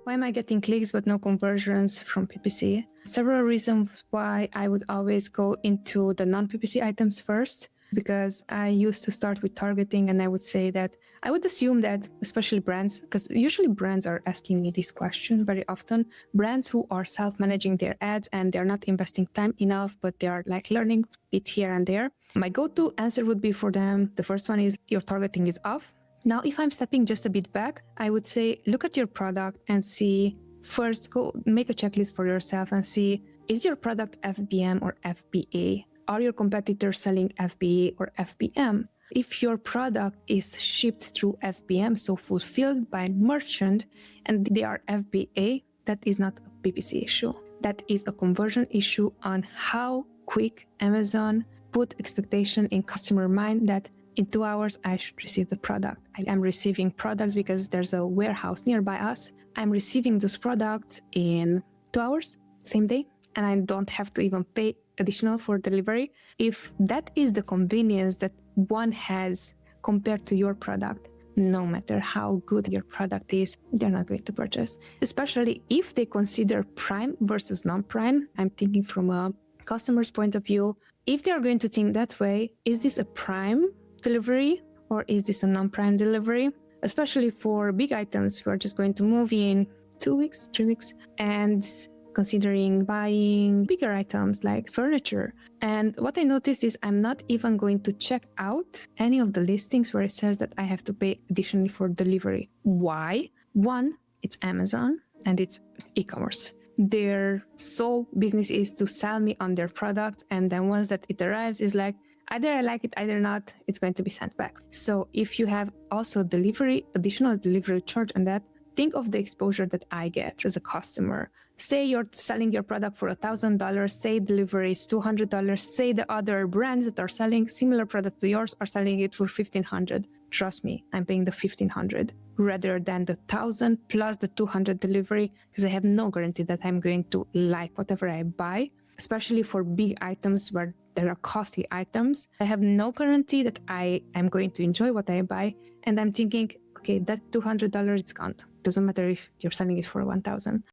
Why am I getting clicks but no conversions from PPC? Several reasons why I would always go into the non-PPC items first, because I used to start with targeting, and I would say that I would assume that especially brands, because usually brands are asking me this question very often, brands who are self-managing their ads and they're not investing time enough, but they are like learning it here and there. My go-to answer would be for them, the first one is your targeting is off. Now, if I'm stepping just a bit back, I would say look at your product and see, first go make a checklist for yourself and see, is your product FBM or FBA? Are your competitors selling FBA or FBM? If your product is shipped through FBM, so fulfilled by merchant, and they are FBA, that is not a PPC issue. That is a conversion issue on how quick Amazon put expectation in customer mind that in 2 hours, I should receive the product. I am receiving products because there's a warehouse nearby us. I'm receiving those products in 2 hours, same day, and I don't have to even pay additional for delivery. If that is the convenience that one has compared to your product, no matter how good your product is, they're not going to purchase. Especially if they consider prime versus non-prime. I'm thinking from a customer's point of view. If they're going to think that way, is this a prime delivery or is this a non-prime delivery? Especially for big items, we're just going to move in 2 weeks, 3 weeks, and considering buying bigger items like furniture. And what I noticed is I'm not even going to check out any of the listings where it says that I have to pay additionally for delivery. Why? One, it's Amazon and it's e-commerce. Their sole business is to sell me on their product, and then once that it arrives, is like, either I like it, either not, it's going to be sent back. So if you have also additional delivery charge on that, think of the exposure that I get as a customer. Say you're selling your product for $1,000, say delivery is $200, say the other brands that are selling similar product to yours are selling it for $1,500. Trust me, I'm paying the $1,500 rather than the $1,000 plus the $200 delivery, because I have no guarantee that I'm going to like whatever I buy, especially for big items where there are costly items. I have no guarantee that I am going to enjoy what I buy, and I'm thinking, okay, that $200 it's gone. Doesn't matter if you're selling it for $1,000.